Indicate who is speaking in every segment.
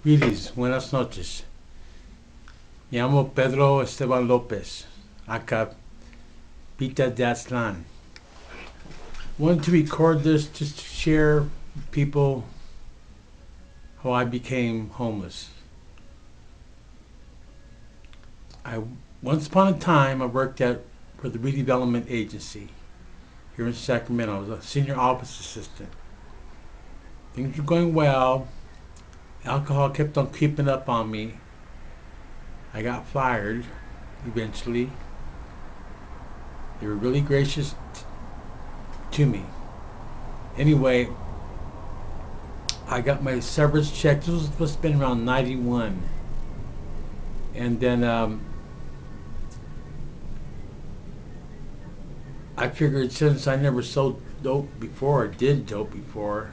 Speaker 1: Greetings, buenas noches. Me llamo Pedro Esteban Lopez, acá Peta-de-Aztlan. Wanted to record this just to share with people how I became homeless. Once upon a time, I worked for the redevelopment agency here in Sacramento. I was a senior office assistant. Things were going well. Alcohol kept on creeping up on me. I got fired eventually. They were really gracious to me. Anyway, I got my severance check. This was supposed to have been around 91. And then I figured since I never sold dope before, or did dope before,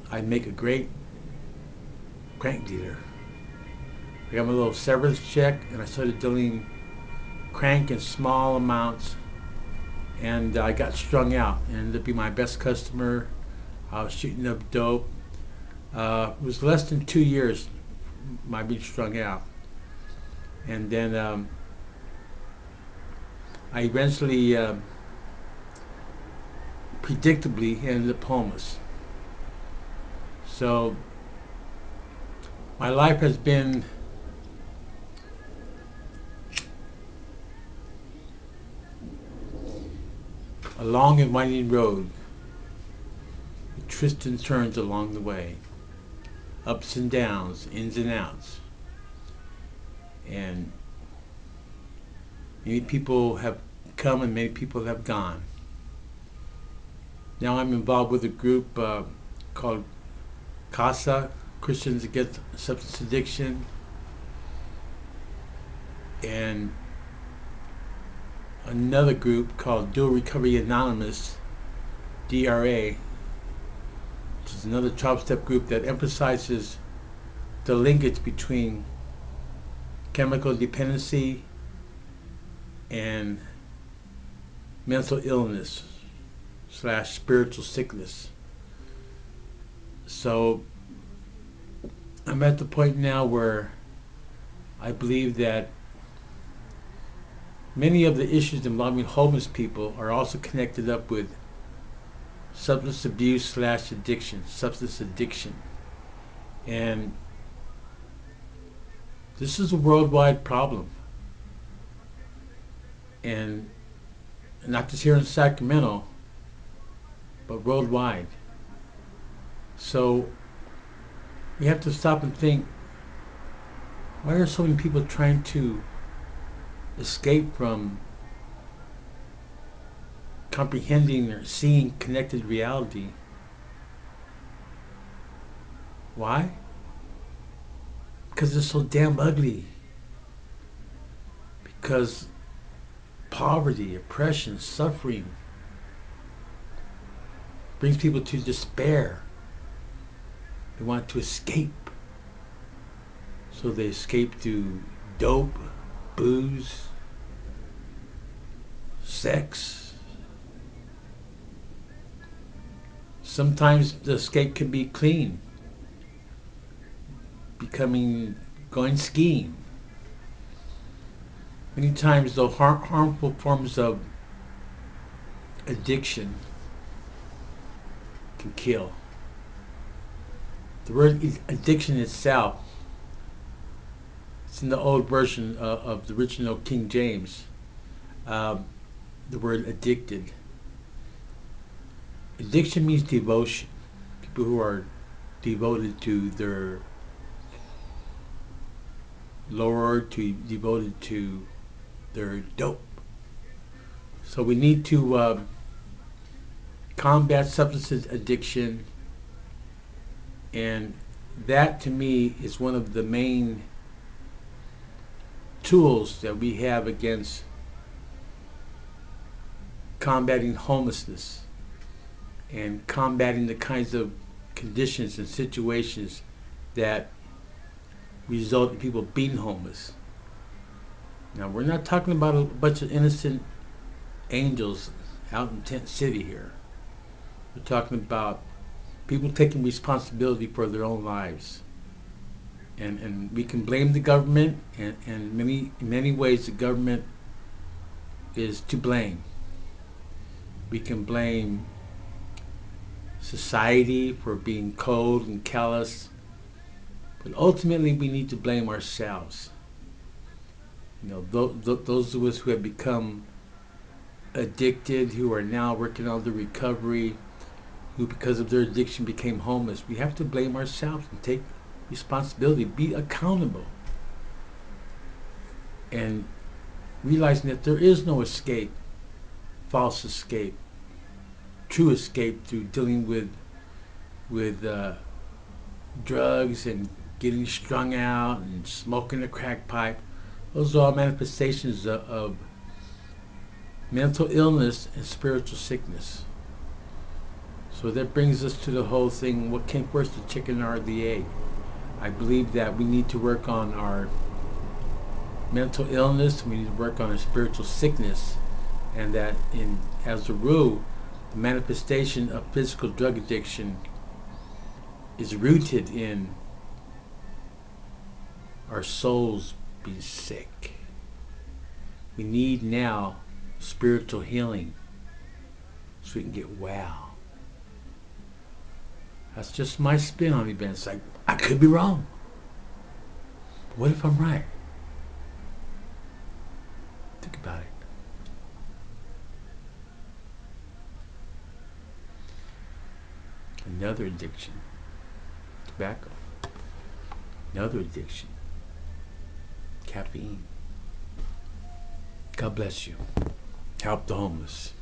Speaker 1: I'd make a great crank dealer. I got my little severance check and I started dealing crank in small amounts, and I got strung out and ended up being my best customer. I was shooting up dope. It was less than 2 years my being strung out, and then I eventually predictably ended up homeless. So my life has been a long and winding road with twists and turns along the way, ups and downs, ins and outs. And many people have come and many people have gone. Now I'm involved with a group called CASA, Christians Against Substance Addiction, and another group called Dual Recovery Anonymous, DRA, which is another 12-step group that emphasizes the linkage between chemical dependency and mental illness / spiritual sickness. So I'm at the point now where I believe that many of the issues involving homeless people are also connected up with substance abuse / addiction, substance addiction. And this is a worldwide problem. And not just here in Sacramento, but worldwide. So we have to stop and think, why are so many people trying to escape from comprehending or seeing connected reality? Why? Because it's so damn ugly. Because poverty, oppression, suffering brings people to despair. They want to escape. So they escape through dope, booze, sex. Sometimes the escape can be clean, going skiing. Many times the harmful forms of addiction can kill. The word addiction itself, it's in the old version of the original King James, the word addicted. Addiction means devotion. People who are devoted to their Lord, devoted to their dope. So we need to combat substance addiction, and that to me is one of the main tools that we have against combating homelessness and combating the kinds of conditions and situations that result in people being homeless. Now, we're not talking about a bunch of innocent angels out in Tent City here. We're talking about people taking responsibility for their own lives. And we can blame the government, and in many ways the government is to blame. We can blame society for being cold and callous, but ultimately we need to blame ourselves. You know, those of us who have become addicted, who are now working on the recovery, who because of their addiction became homeless, we have to blame ourselves and take responsibility, be accountable, and realizing that there is no escape, false escape, true escape through dealing with drugs and getting strung out and smoking a crack pipe. Those are all manifestations of mental illness and spiritual sickness. So that brings us to the whole thing, what came first, the chicken or the egg? I believe that we need to work on our mental illness, we need to work on our spiritual sickness, and that as a rule, the manifestation of physical drug addiction is rooted in our souls being sick. We need now spiritual healing so we can get well. That's just my spin on events. I could be wrong. But what if I'm right? Think about it. Another addiction. Tobacco. Another addiction. Caffeine. God bless you. Help the homeless.